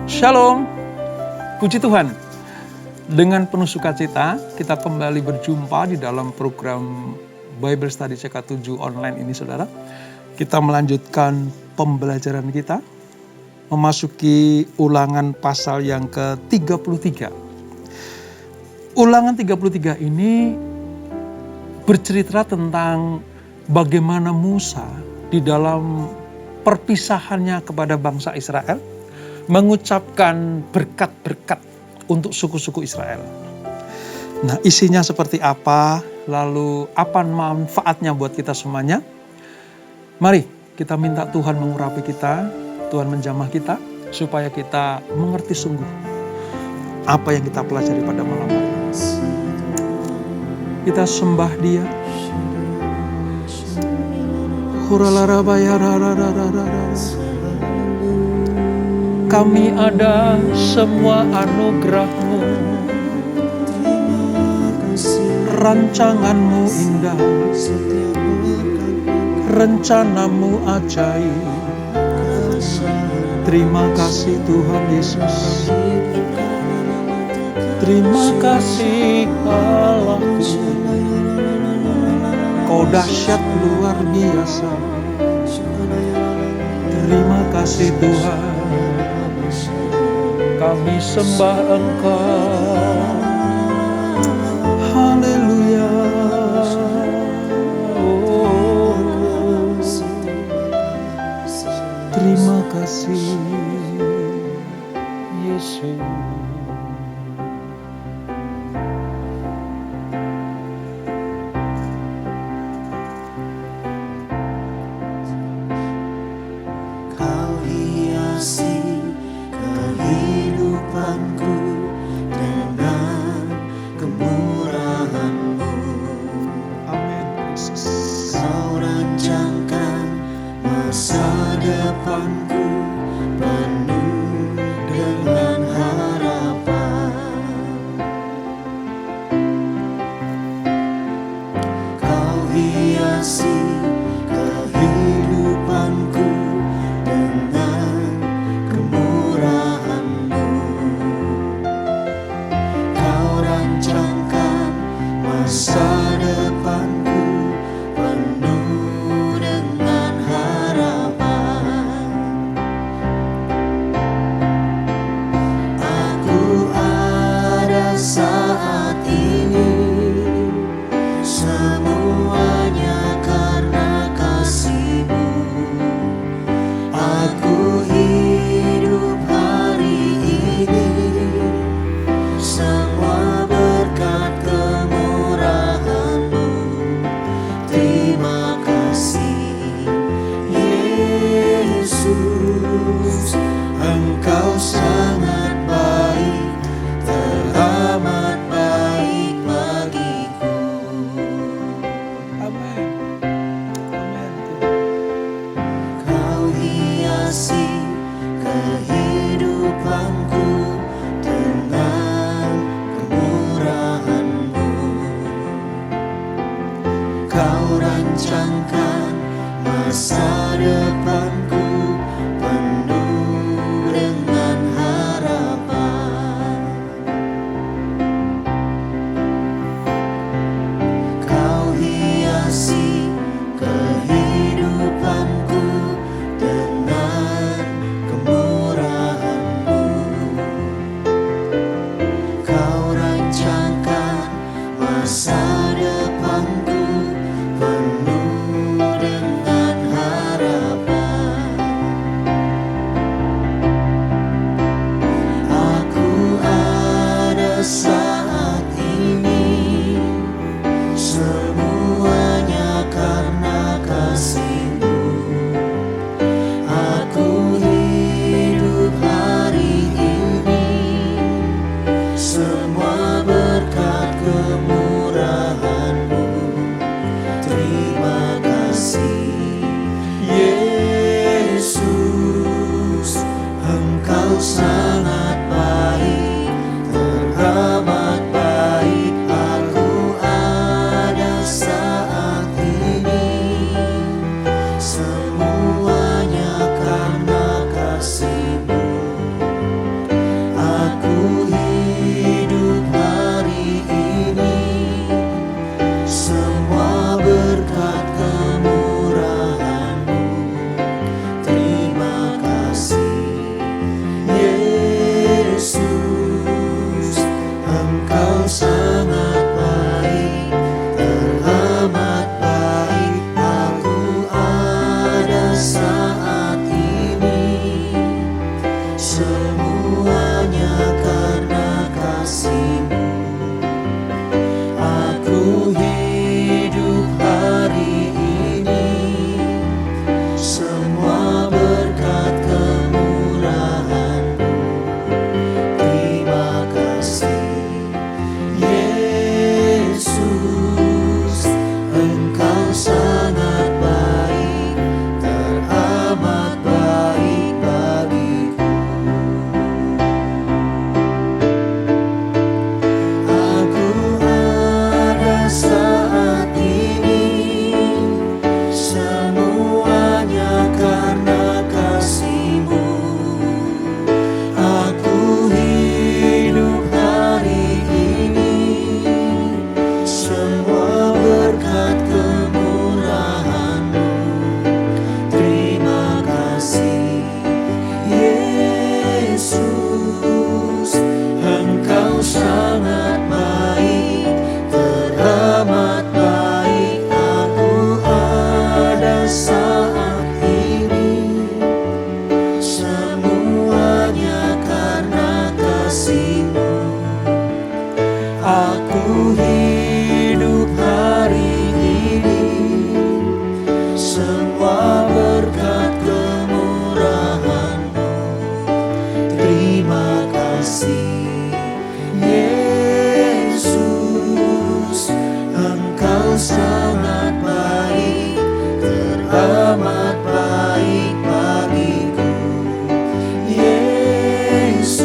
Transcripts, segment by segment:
Shalom, puji Tuhan. Dengan penuh sukacita, kita kembali berjumpa di dalam program Bible Study CK7 online ini, saudara. Kita melanjutkan pembelajaran kita, memasuki ulangan pasal yang ke-33. Ulangan 33 ini bercerita tentang bagaimana Musa di dalam perpisahannya kepada bangsa Israel, mengucapkan berkat-berkat untuk suku-suku Israel. Nah, isinya seperti apa? Lalu apa manfaatnya buat kita semuanya? Mari kita minta Tuhan mengurapi kita, Tuhan menjamah kita, supaya kita mengerti sungguh apa yang kita pelajari pada malam hari. Kita sembah Dia. Kami ada semua anugerah-Mu, rancangan-Mu indah, rencana-Mu ajaib. Terima kasih Tuhan Yesus. Terima kasih Allahku. Kau dahsyat luar biasa. Terima kasih Tuhan. Kami sembah Engkau. Haleluya. Oh, terima kasih Yesus. semuanya karena kasih-Mu. Aku hidup hari ini, semua berkat kemurahan-Mu. Terima kasih Yesus, Engkau sangat baik, teramat baik bagiku. Aku ada saat ini, semuanya karena kasih-Mu. Aku hidup hari ini, semua berkat kemurahan-Mu. Terima kasih Yesus, Engkau sangat baik, teramat baik. Aku ada saat ini, semuanya karena kasih-Mu. Aku hidup hari ini, semua berkat kemurahan-Mu. Terima kasih Yesus, Engkau sangat baik, teramat baik bagiku. Yesus,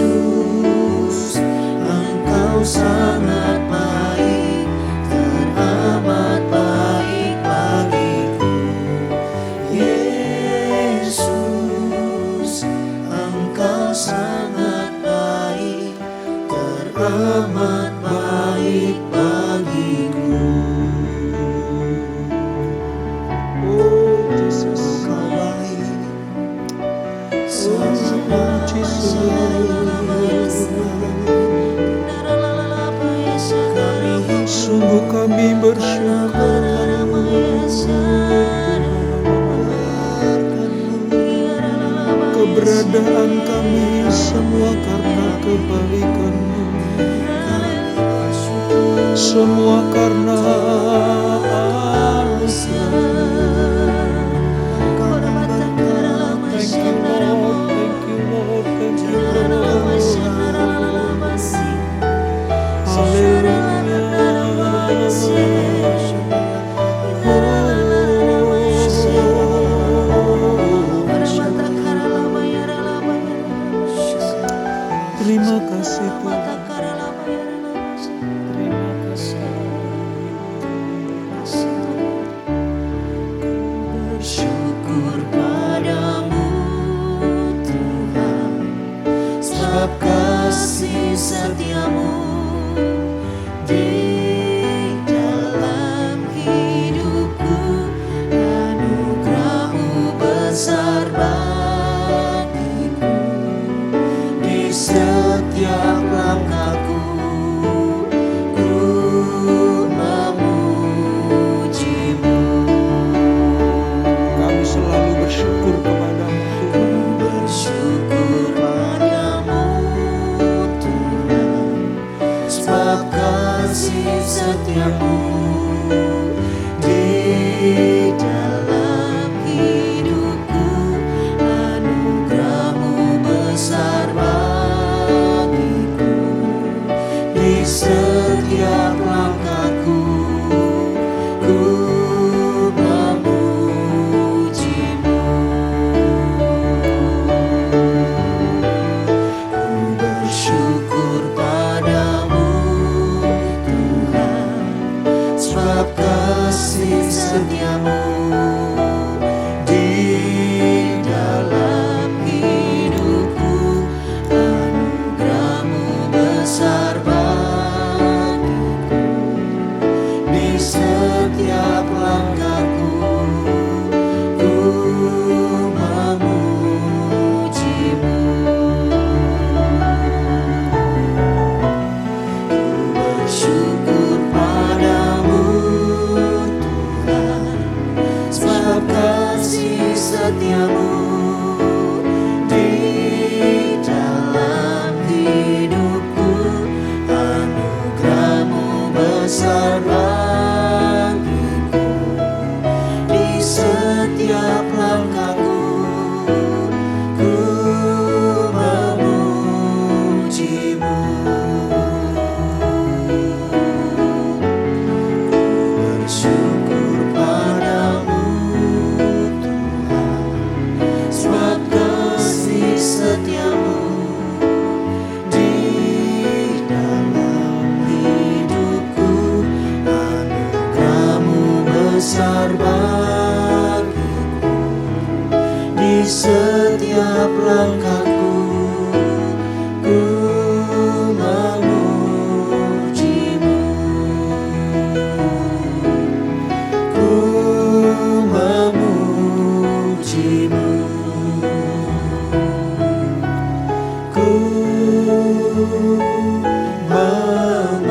Engkau sangat baik, teramat baik bagiku. Yesus, Engkau sangat baik, teramat baik bagiku. Oh Jesus, Engkau baik, oh Jesus, sungguh kami bersyukur. Keberadaan kami semua karena kebaikan-Mu, semua karena Thank you Lord, thank you Lord, thank you Terima kasih Tuhan. Terima kasih. Bersyukur padamu Tuhan, sebab kasih setia-Mu di dalam hidupku. Anugerah-Mu besar bagiku, di setiap langkahku ku memuji-Mu. Kami selalu bersyukur kepadamu Tuhan. Bersyukur padamu Tuhan, sebab kasih langkahku, ku memujimu, ku memujimu, ku memujimu.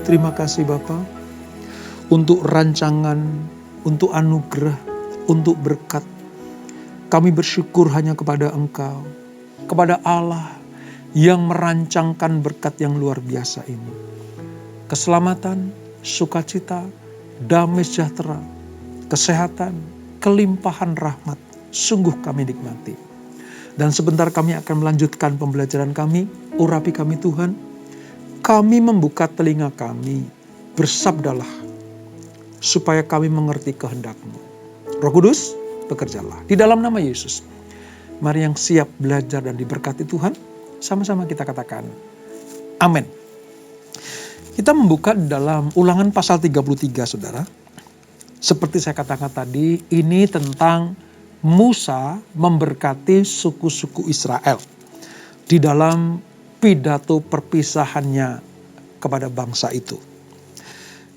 Terima kasih Bapa untuk rancangan, untuk anugerah, untuk berkat. Kami bersyukur hanya kepada Engkau, kepada Allah yang merancangkan berkat yang luar biasa ini. Keselamatan, sukacita, damai sejahtera, kesehatan, kelimpahan rahmat, sungguh kami nikmati. Dan sebentar kami akan melanjutkan pembelajaran kami. Urapi kami Tuhan, kami membuka telinga kami, bersabdalah, supaya kami mengerti kehendak-Mu. Roh Kudus, bekerjalah. Di dalam nama Yesus, mari yang siap belajar dan diberkati Tuhan, sama-sama kita katakan, amin. Kita membuka dalam Ulangan pasal 33, saudara. Seperti saya katakan tadi, ini tentang Musa memberkati suku-suku Israel di dalam pidato perpisahannya kepada bangsa itu.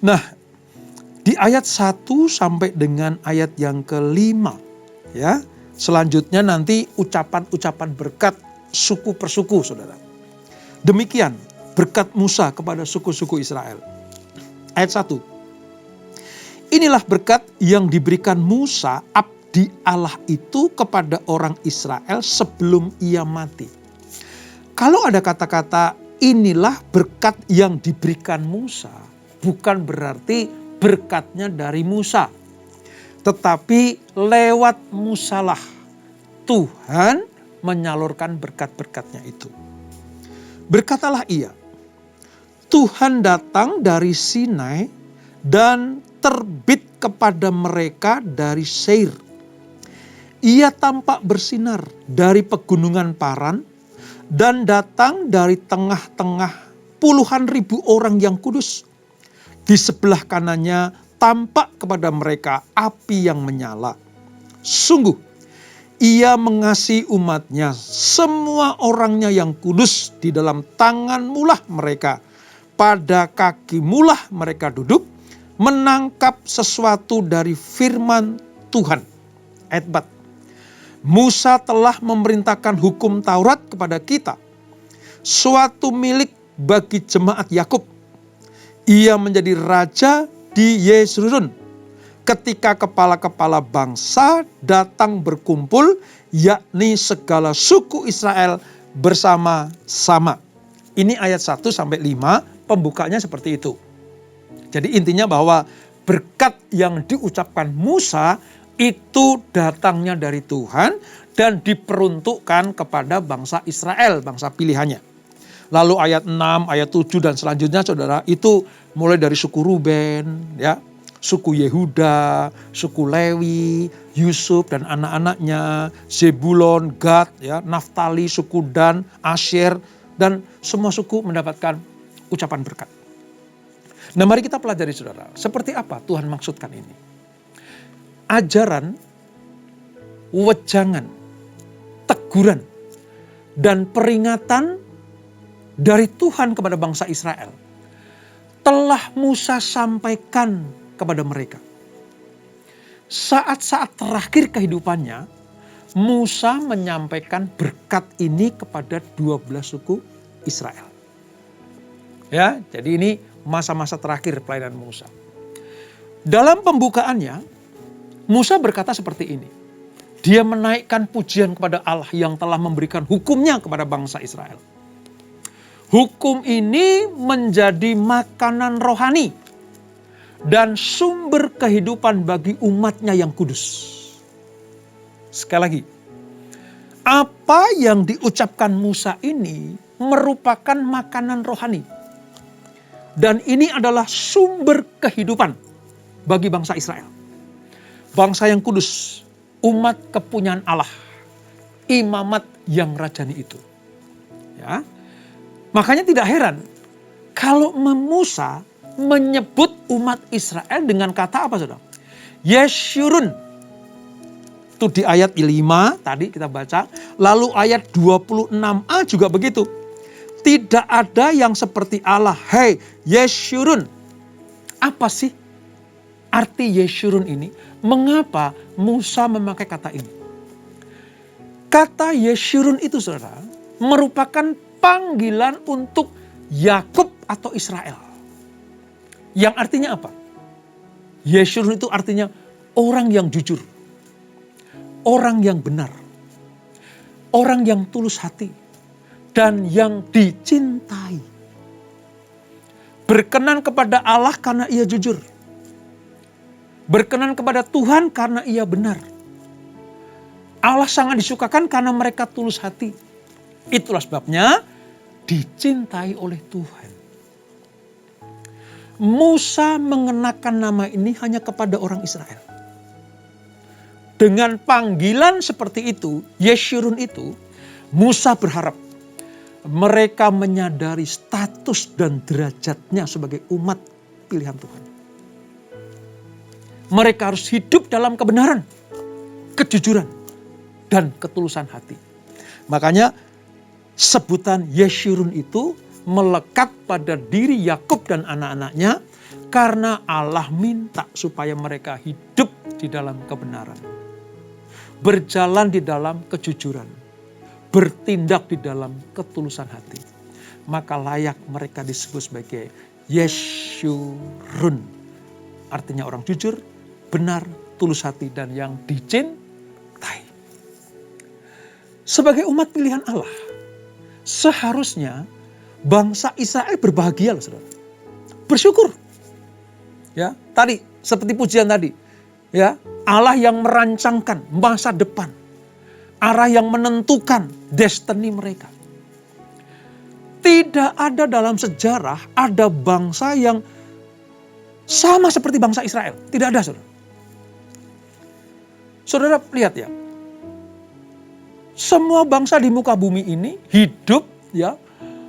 Nah, di ayat 1 sampai dengan ayat yang ke-5, ya. Selanjutnya nanti ucapan-ucapan berkat suku per suku, saudara. Demikian berkat Musa kepada suku-suku Israel. Ayat 1. Inilah berkat yang diberikan Musa, abdi Allah itu, kepada orang Israel sebelum ia mati. Kalau ada kata-kata inilah berkat yang diberikan Musa, bukan berarti berkatnya dari Musa. Tetapi lewat Musalah Tuhan menyalurkan berkat-berkatnya itu. Berkatalah ia, Tuhan datang dari Sinai dan terbit kepada mereka dari Seir. Ia tampak bersinar dari pegunungan Paran dan datang dari tengah-tengah puluhan ribu orang yang kudus. Di sebelah kanannya tampak kepada mereka api yang menyala. Sungguh, ia mengasihi umatnya, semua orangnya yang kudus. Di dalam tangan mulah mereka, pada kaki mulah mereka duduk, menangkap sesuatu dari firman Tuhan. Ayat 4. Musa telah memerintahkan hukum Taurat kepada kita, suatu milik bagi jemaat Yakub. Ia menjadi raja di Yeshurun ketika kepala-kepala bangsa datang berkumpul, yakni segala suku Israel bersama-sama. Ini ayat 1 sampai 5, pembukanya seperti itu. Jadi intinya bahwa berkat yang diucapkan Musa itu datangnya dari Tuhan dan diperuntukkan kepada bangsa Israel, bangsa pilihannya. Lalu ayat 6, ayat 7 dan selanjutnya, saudara, itu mulai dari suku Ruben, ya, suku Yehuda, suku Lewi, Yusuf dan anak-anaknya, Zebulon, Gad, ya, Naftali, suku Dan, Asyer, dan semua suku mendapatkan ucapan berkat. Nah, mari kita pelajari, saudara, seperti apa Tuhan maksudkan ini. Ajaran, wejangan, teguran, dan peringatan dari Tuhan kepada bangsa Israel telah Musa sampaikan kepada mereka. Saat-saat terakhir kehidupannya, Musa menyampaikan berkat ini kepada 12 suku Israel. Ya, jadi ini masa-masa terakhir pelayanan Musa. Dalam pembukaannya, Musa berkata seperti ini. Dia menaikkan pujian kepada Allah yang telah memberikan hukumnya kepada bangsa Israel. Hukum ini menjadi makanan rohani dan sumber kehidupan bagi umatnya yang kudus. Sekali lagi, apa yang diucapkan Musa ini merupakan makanan rohani. Dan ini adalah sumber kehidupan bagi bangsa Israel. Bangsa yang kudus, umat kepunyaan Allah, imamat yang rajani itu. Ya. Makanya tidak heran kalau Musa menyebut umat Israel dengan kata apa, saudara? Yeshurun. Itu di ayat 5 tadi kita baca. Lalu ayat 26a juga begitu. Tidak ada yang seperti Allah. Hei, Yeshurun. Apa sih arti Yeshurun ini? Mengapa Musa memakai kata ini? Kata Yeshurun itu, saudara, merupakan panggilan untuk Yakub atau Israel. Yang artinya apa? Yeshurun itu artinya orang yang jujur. Orang yang benar. Orang yang tulus hati. Dan yang dicintai. Berkenan kepada Allah karena ia jujur. Berkenan kepada Tuhan karena ia benar. Allah sangat disukakan karena mereka tulus hati. Itulah sebabnya dicintai oleh Tuhan. Musa mengenakan nama ini hanya kepada orang Israel. Dengan panggilan seperti itu, Yeshurun itu, Musa berharap mereka menyadari status dan derajatnya sebagai umat pilihan Tuhan. Mereka harus hidup dalam kebenaran, kejujuran, dan ketulusan hati. Makanya sebutan Yeshurun itu melekat pada diri Yakub dan anak-anaknya karena Allah minta supaya mereka hidup di dalam kebenaran. Berjalan di dalam kejujuran. Bertindak di dalam ketulusan hati. Maka layak mereka disebut sebagai Yeshurun. Artinya orang jujur, benar, tulus hati, dan yang dicintai. Sebagai umat pilihan Allah, seharusnya bangsa Israel berbahagia, saudara. Bersyukur. Ya, tadi seperti pujian tadi. Ya, Allah yang merancangkan masa depan. Arah yang menentukan destiny mereka. Tidak ada dalam sejarah ada bangsa yang sama seperti bangsa Israel. Tidak ada, saudara. Saudara lihat ya. Semua bangsa di muka bumi ini hidup, ya,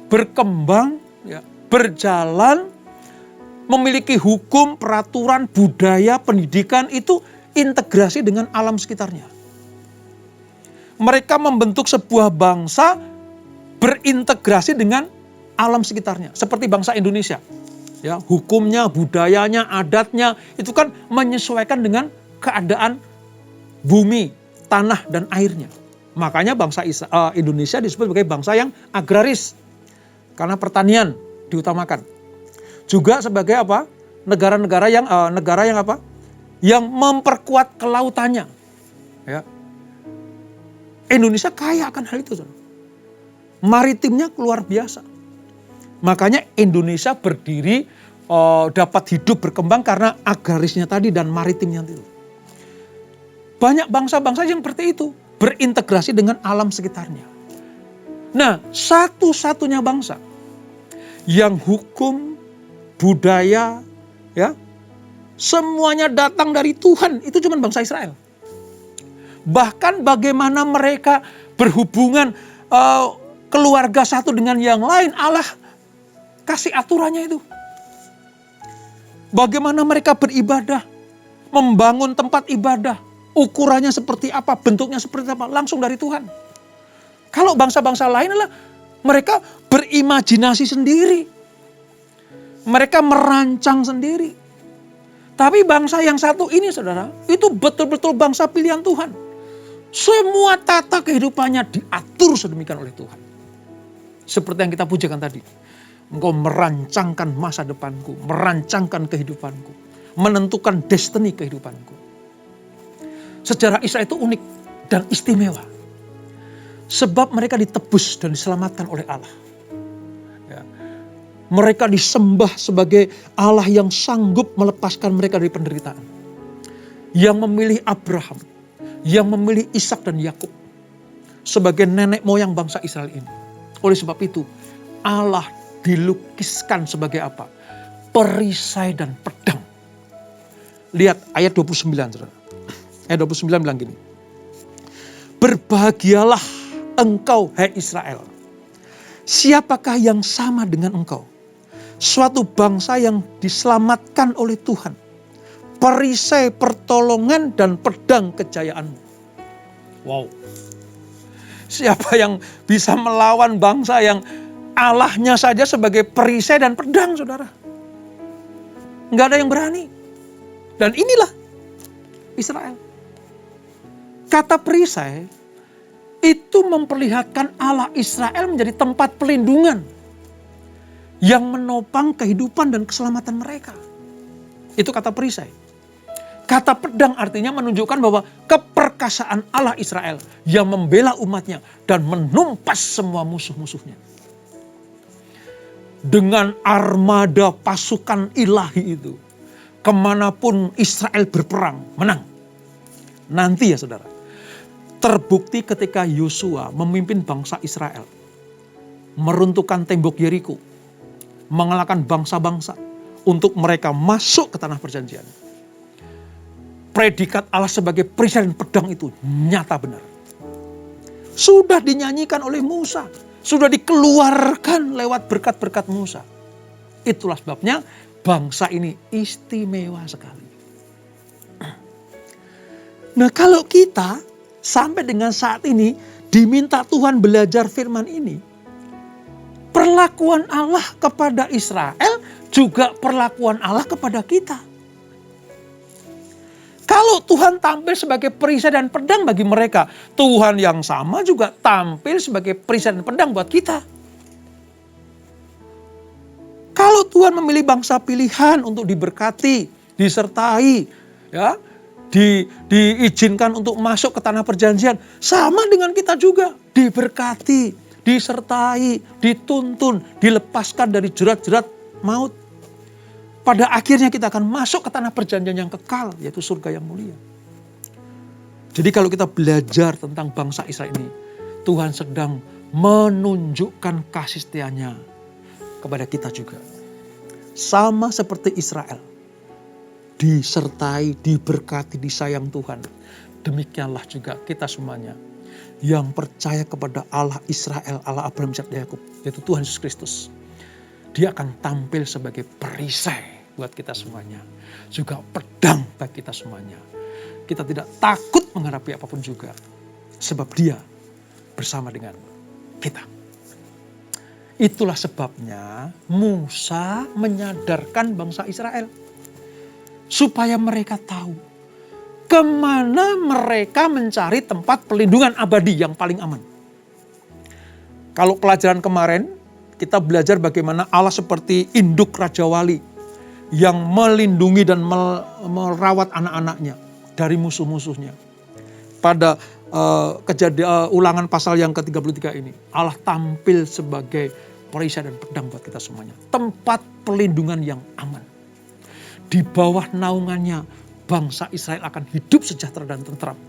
berkembang, ya, berjalan, memiliki hukum, peraturan, budaya, pendidikan itu integrasi dengan alam sekitarnya. Mereka membentuk sebuah bangsa berintegrasi dengan alam sekitarnya. Seperti bangsa Indonesia. Ya, hukumnya, budayanya, adatnya itu kan menyesuaikan dengan keadaan bumi, tanah, dan airnya. Makanya bangsa Indonesia disebut sebagai bangsa yang agraris. Karena pertanian diutamakan. Juga sebagai apa? Negara-negara yang apa? Yang memperkuat kelautannya. Ya. Indonesia kaya akan hal itu, saudara. Maritimnya luar biasa. Makanya Indonesia berdiri dapat hidup berkembang karena agrarisnya tadi dan maritimnya itu. Banyak bangsa-bangsa yang seperti itu berintegrasi dengan alam sekitarnya. Nah, satu-satunya bangsa yang hukum, budaya, ya, semuanya datang dari Tuhan, itu cuma bangsa Israel. Bahkan bagaimana mereka berhubungan keluarga satu dengan yang lain, Allah kasih aturannya itu. Bagaimana mereka beribadah, membangun tempat ibadah, ukurannya seperti apa, bentuknya seperti apa, langsung dari Tuhan. Kalau bangsa-bangsa lain adalah mereka berimajinasi sendiri. Mereka merancang sendiri. Tapi bangsa yang satu ini, saudara, itu betul-betul bangsa pilihan Tuhan. Semua tata kehidupannya diatur sedemikian oleh Tuhan. Seperti yang kita pujikan tadi. Engkau merancangkan masa depanku, merancangkan kehidupanku, menentukan destiny kehidupanku. Sejarah Israel itu unik dan istimewa. Sebab mereka ditebus dan diselamatkan oleh Allah. Ya. Mereka disembah sebagai Allah yang sanggup melepaskan mereka dari penderitaan. Yang memilih Abraham, yang memilih Ishak dan Yakub sebagai nenek moyang bangsa Israel ini. Oleh sebab itu, Allah dilukiskan sebagai apa? Perisai dan pedang. Lihat ayat 29, saudara. Ayat 29 bilang gini. Berbahagialah engkau, hai Israel. Siapakah yang sama dengan engkau? Suatu bangsa yang diselamatkan oleh Tuhan. Perisai pertolongan dan pedang kejayaanmu. Wow. Siapa yang bisa melawan bangsa yang Allahnya saja sebagai perisai dan pedang, saudara? Nggak ada yang berani. Dan inilah Israel. Kata perisai itu memperlihatkan Allah Israel menjadi tempat pelindungan yang menopang kehidupan dan keselamatan mereka. Itu kata perisai. Kata pedang artinya menunjukkan bahwa keperkasaan Allah Israel yang membela umatnya dan menumpas semua musuh-musuhnya. Dengan armada pasukan ilahi itu, kemanapun Israel berperang, menang. Nanti ya saudara, terbukti ketika Yosua memimpin bangsa Israel, meruntuhkan tembok Yeriko, mengalahkan bangsa-bangsa untuk mereka masuk ke tanah perjanjian. Predikat Allah sebagai perisai dan pedang itu nyata benar. Sudah dinyanyikan oleh Musa. Sudah dikeluarkan lewat berkat-berkat Musa. Itulah sebabnya bangsa ini istimewa sekali. Nah kalau kita sampai dengan saat ini diminta Tuhan belajar firman ini. Perlakuan Allah kepada Israel juga perlakuan Allah kepada kita. Kalau Tuhan tampil sebagai perisai dan pedang bagi mereka, Tuhan yang sama juga tampil sebagai perisai dan pedang buat kita. Kalau Tuhan memilih bangsa pilihan untuk diberkati, disertai, ya, diizinkan untuk masuk ke tanah perjanjian, sama dengan kita juga, diberkati, disertai, dituntun, dilepaskan dari jerat-jerat maut. Pada akhirnya kita akan masuk ke tanah perjanjian yang kekal, yaitu surga yang mulia. Jadi kalau kita belajar tentang bangsa Israel ini, Tuhan sedang menunjukkan kasih setianya kepada kita juga. Sama seperti Israel, disertai, diberkati, disayang Tuhan. Demikianlah juga kita semuanya yang percaya kepada Allah Israel, Allah Abraham, Ishak, dan Yakub, yaitu Tuhan Yesus Kristus. Dia akan tampil sebagai perisai buat kita semuanya. Juga pedang bagi kita semuanya. Kita tidak takut menghadapi apapun juga. Sebab dia bersama dengan kita. Itulah sebabnya Musa menyadarkan bangsa Israel. Supaya mereka tahu kemana mereka mencari tempat pelindungan abadi yang paling aman. Kalau pelajaran kemarin, kita belajar bagaimana Allah seperti induk Raja Wali yang melindungi dan merawat anak-anaknya dari musuh-musuhnya. Pada Ulangan pasal yang ke-33 ini, Allah tampil sebagai perisai dan pedang buat kita semuanya. Tempat pelindungan yang aman. Di bawah naungannya, bangsa Israel akan hidup sejahtera dan tentram.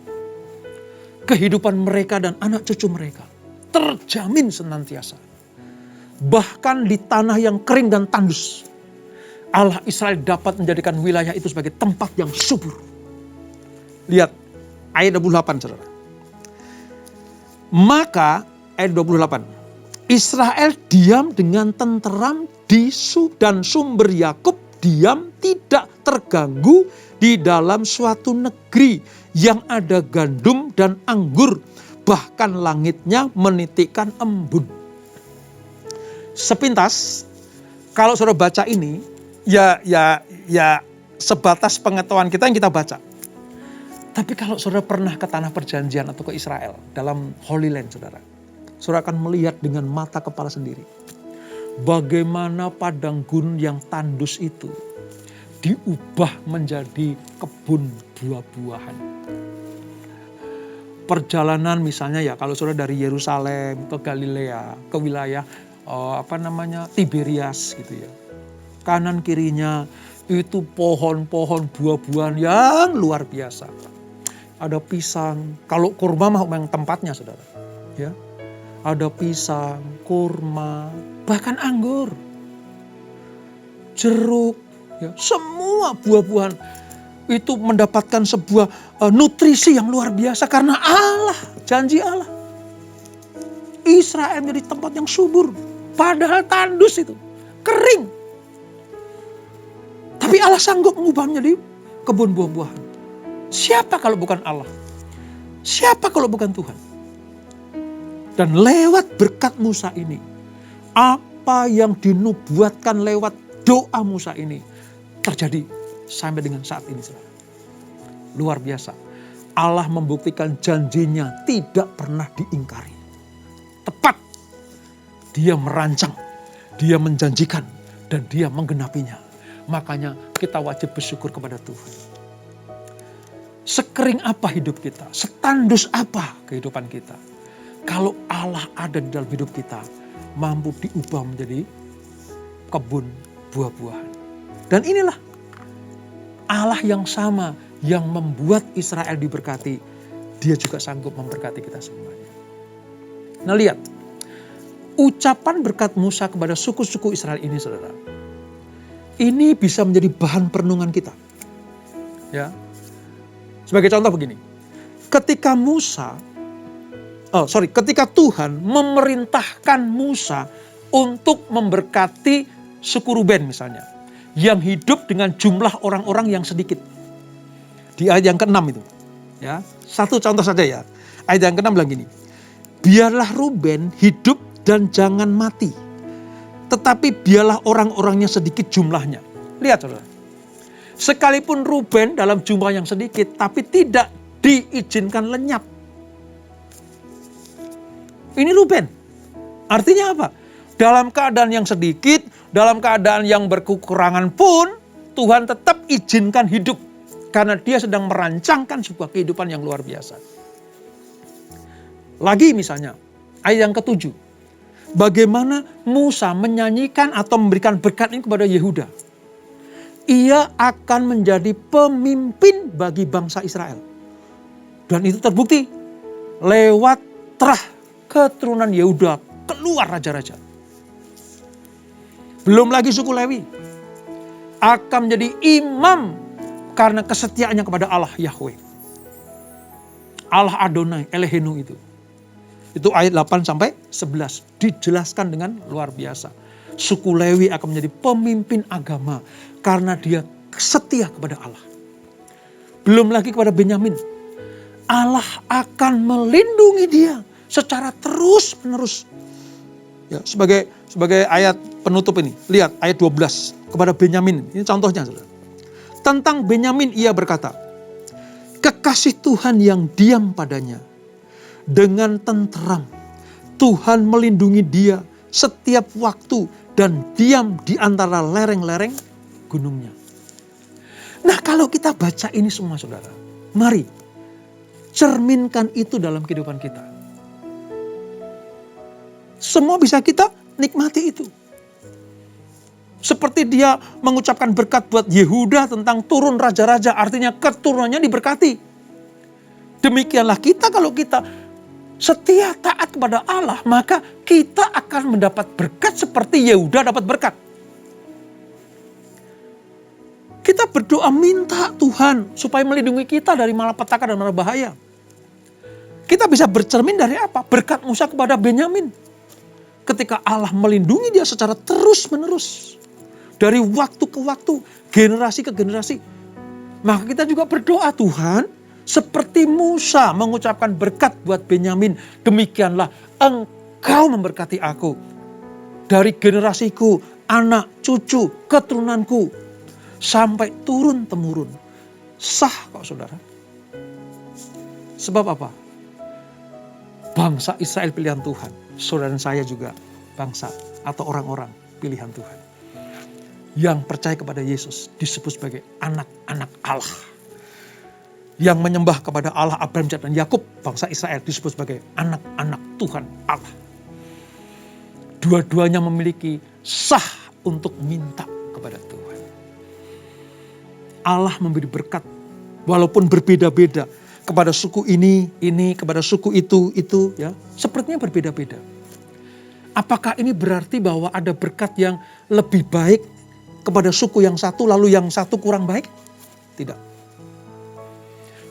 Kehidupan mereka dan anak cucu mereka terjamin senantiasa. Bahkan di tanah yang kering dan tandus, Allah Israel dapat menjadikan wilayah itu sebagai tempat yang subur. Lihat ayat 28 saudara. Maka ayat 28. Israel diam dengan tenteram dan sumber Yakub diam tidak terganggu di dalam suatu negeri yang ada gandum dan anggur. Bahkan langitnya menitikkan embun. Sepintas, kalau saudara baca ini, ya sebatas pengetahuan kita yang kita baca. Tapi kalau saudara pernah ke tanah perjanjian atau ke Israel dalam Holy Land saudara akan melihat dengan mata kepala sendiri. Bagaimana padang gurun yang tandus itu diubah menjadi kebun buah-buahan. Perjalanan misalnya ya kalau saudara dari Yerusalem ke Galilea, ke wilayah Tiberias gitu ya. Kanan kirinya itu pohon-pohon buah-buahan yang luar biasa. Ada pisang, kalau kurma memang tempatnya saudara. Ya. Ada pisang, kurma, bahkan anggur, jeruk, ya, semua buah-buahan itu mendapatkan sebuah nutrisi yang luar biasa karena Allah, janji Allah. Israel menjadi tempat yang subur, padahal tandus itu, kering. Tapi Allah sanggup mengubah menjadi kebun buah-buahan. Siapa kalau bukan Allah? Siapa kalau bukan Tuhan? Dan lewat berkat Musa ini, apa yang dinubuatkan lewat doa Musa ini terjadi sampai dengan saat ini, saudara. Luar biasa. Allah membuktikan janjinya tidak pernah diingkari. Tepat. Dia merancang, dia menjanjikan, dan dia menggenapinya. Makanya kita wajib bersyukur kepada Tuhan. Sekering apa hidup kita? Setandus apa kehidupan kita? Kalau Allah ada di dalam hidup kita, mampu diubah menjadi kebun buah-buahan. Dan inilah Allah yang sama yang membuat Israel diberkati. Dia juga sanggup memberkati kita semuanya. Nah, lihat. Ucapan berkat Musa kepada suku-suku Israel ini, saudara. Ini bisa menjadi bahan perenungan kita. Ya. Sebagai contoh begini. Ketika Tuhan memerintahkan Musa untuk memberkati suku Ruben misalnya. Yang hidup dengan jumlah orang-orang yang sedikit. Di ayat yang ke-6 itu. Ya, satu contoh saja ya. Ayat yang ke-6 bilang gini. Biarlah Ruben hidup dan jangan mati. Tetapi biarlah orang-orangnya sedikit jumlahnya. Lihat saudara. Sekalipun Ruben dalam jumlah yang sedikit, tapi tidak diizinkan lenyap. Ini Ruben. Artinya apa? Dalam keadaan yang sedikit, dalam keadaan yang berkekurangan pun, Tuhan tetap izinkan hidup. Karena dia sedang merancangkan sebuah kehidupan yang luar biasa. Lagi misalnya, ayat yang ke-7. Bagaimana Musa menyanyikan atau memberikan berkat ini kepada Yehuda. Ia akan menjadi pemimpin bagi bangsa Israel. Dan itu terbukti lewat terah keturunan Yehuda keluar raja-raja. Belum lagi suku Lewi akan menjadi imam karena kesetiaannya kepada Allah Yahweh. Allah Adonai, Elohenu itu. Itu ayat 8 sampai 11 dijelaskan dengan luar biasa. Suku Lewi akan menjadi pemimpin agama karena dia setia kepada Allah. Belum lagi kepada Benyamin. Allah akan melindungi dia secara terus-menerus. Ya, sebagai ayat penutup ini. Lihat ayat 12 kepada Benyamin. Ini contohnya. Saudara. Tentang Benyamin ia berkata, kekasih Tuhan yang diam padanya. Dengan tenteram, Tuhan melindungi dia setiap waktu dan diam di antara lereng-lereng gunungnya. Nah, kalau kita baca ini semua, saudara, mari cerminkan itu dalam kehidupan kita. Semua bisa kita nikmati itu. Seperti dia mengucapkan berkat buat Yehuda tentang turun raja-raja, artinya keturunannya diberkati. Demikianlah kita, kalau kita setia taat kepada Allah, maka kita akan mendapat berkat seperti Yehuda dapat berkat. Kita berdoa minta Tuhan supaya melindungi kita dari malapetaka dan mara bahaya. Kita bisa bercermin dari apa? Berkat Musa kepada Benyamin. Ketika Allah melindungi dia secara terus-menerus. Dari waktu ke waktu, generasi ke generasi. Maka kita juga berdoa, Tuhan, seperti Musa mengucapkan berkat buat Benyamin, demikianlah Engkau memberkati aku. Dari generasiku, anak, cucu, keturunanku, sampai turun-temurun. Sah kok saudara. Sebab apa? Bangsa Israel pilihan Tuhan. Saudara dan saya juga bangsa atau orang-orang pilihan Tuhan. Yang percaya kepada Yesus disebut sebagai anak-anak Allah. Yang menyembah kepada Allah Abraham, Ishak dan Yakub, bangsa Israel disebut sebagai anak-anak Tuhan Allah. Dua-duanya memiliki sah untuk minta kepada Tuhan. Allah memberi berkat walaupun berbeda-beda kepada suku ini, kepada suku itu ya. Sepertinya berbeda-beda. Apakah ini berarti bahwa ada berkat yang lebih baik kepada suku yang satu lalu yang satu kurang baik? Tidak.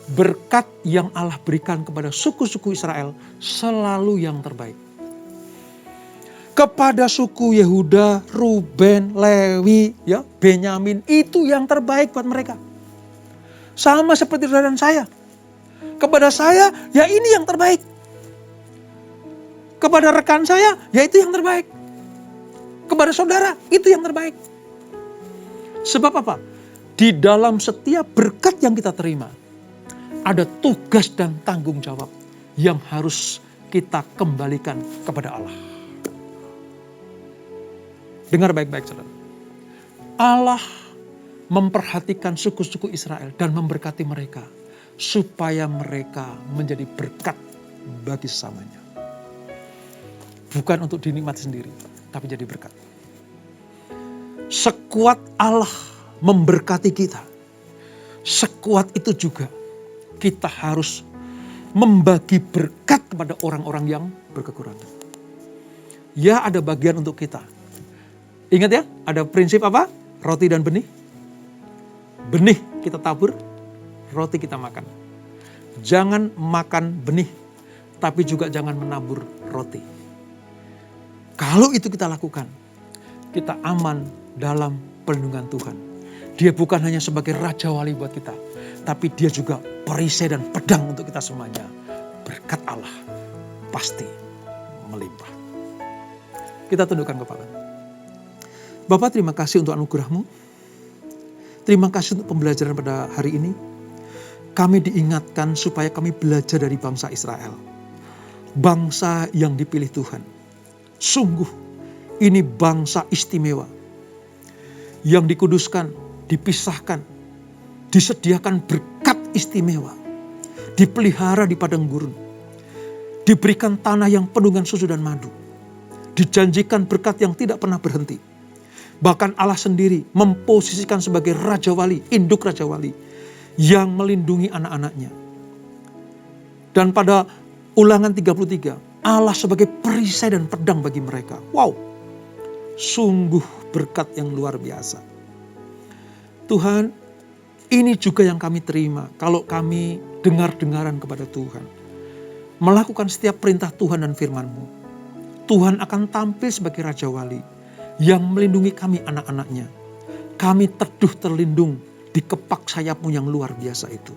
Berkat yang Allah berikan kepada suku-suku Israel selalu yang terbaik. kepada suku Yehuda, Ruben, Lewi, ya, Benyamin, itu yang terbaik buat mereka. Sama seperti saudara dan saya. Kepada saya, ya ini yang terbaik. Kepada rekan saya, ya itu yang terbaik. Kepada saudara, itu yang terbaik. Sebab apa? Di dalam setiap berkat yang kita terima, ada tugas dan tanggung jawab yang harus kita kembalikan kepada Allah. Dengar baik-baik, saudara. Allah memperhatikan suku-suku Israel dan memberkati mereka supaya mereka menjadi berkat bagi sesamanya. Bukan untuk dinikmati sendiri, tapi jadi berkat. Sekuat Allah memberkati kita, sekuat itu juga kita harus membagi berkat kepada orang-orang yang berkekurangan. Ya, ada bagian untuk kita. Ingat ya, ada prinsip apa? Roti dan benih. Benih kita tabur, roti kita makan. Jangan makan benih, tapi juga jangan menabur roti. Kalau itu kita lakukan, kita aman dalam perlindungan Tuhan. Dia bukan hanya sebagai Raja Wali buat kita, tapi dia juga perisai dan pedang untuk kita semuanya. Berkat Allah pasti melimpah. Kita tundukkan kepala. Bapak, terima kasih untuk anugerah-Mu. Terima kasih untuk pembelajaran pada hari ini. Kami diingatkan supaya kami belajar dari bangsa Israel. Bangsa yang dipilih Tuhan. Sungguh ini bangsa istimewa. Yang dikuduskan, dipisahkan, disediakan berkat istimewa. Dipelihara di padang gurun. Diberikan tanah yang penuh dengan susu dan madu. Dijanjikan berkat yang tidak pernah berhenti. Bahkan Allah sendiri memposisikan sebagai Raja Wali, induk Raja Wali, yang melindungi anak-anaknya. Dan pada Ulangan 33, Allah sebagai perisai dan pedang bagi mereka. Wow, sungguh berkat yang luar biasa. Tuhan, ini juga yang kami terima kalau kami dengar-dengaran kepada Tuhan. Melakukan setiap perintah Tuhan dan firman-Mu. Tuhan akan tampil sebagai Raja Wali yang melindungi kami anak-anaknya. Kami teduh terlindung di kepak sayap-Mu yang luar biasa itu.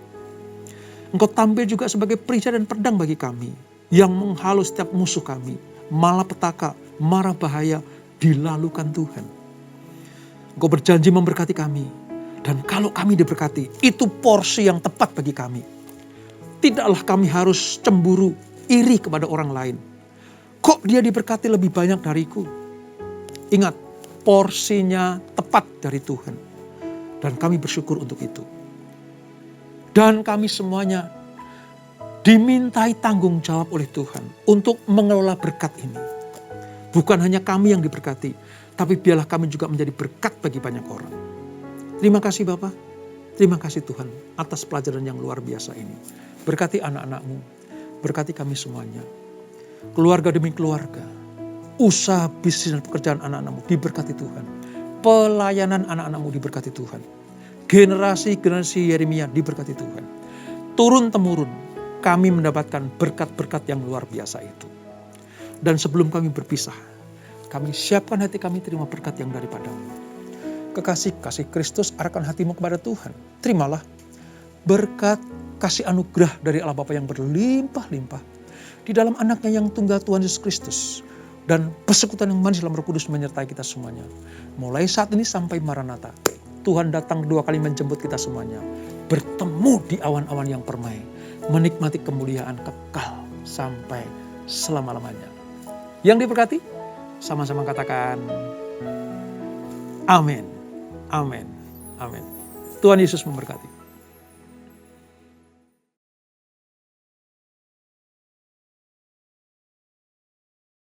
Engkau tampil juga sebagai perisai dan pedang bagi kami yang menghalau setiap musuh kami. Malapetaka, mara bahaya dilalukan Tuhan. Engkau berjanji memberkati kami. Dan kalau kami diberkati, itu porsi yang tepat bagi kami. Tidaklah kami harus cemburu, iri kepada orang lain. Kok dia diberkati lebih banyak dariku? Ingat, porsinya tepat dari Tuhan. Dan kami bersyukur untuk itu. Dan kami semuanya dimintai tanggung jawab oleh Tuhan untuk mengelola berkat ini. Bukan hanya kami yang diberkati, tapi biarlah kami juga menjadi berkat bagi banyak orang. Terima kasih Bapa, terima kasih Tuhan atas pelajaran yang luar biasa ini. Berkati anak-anak-Mu, berkati kami semuanya. Keluarga demi keluarga, usaha, bisnis, dan pekerjaan anak-anak-Mu diberkati Tuhan. Pelayanan anak-anak-Mu diberkati Tuhan. Generasi-generasi Yeremia diberkati Tuhan. Turun-temurun kami mendapatkan berkat-berkat yang luar biasa itu. Dan sebelum kami berpisah, kami siapkan hati kami terima berkat yang daripada-Mu. Kekasih-kasih Kristus arahkan hatimu kepada Tuhan. Terimalah berkat kasih anugerah dari Allah Bapa yang berlimpah-limpah di dalam anaknya yang tunggal Tuhan Yesus Kristus. Dan persekutuan yang manis dalam Roh Kudus menyertai kita semuanya. Mulai saat ini sampai Maranatha. Tuhan datang 2 kali menjemput kita semuanya. Bertemu di awan-awan yang permai. Menikmati kemuliaan kekal sampai selama-lamanya. Yang diberkati, sama-sama katakan amin. Amin. Amin. Tuhan Yesus memberkati.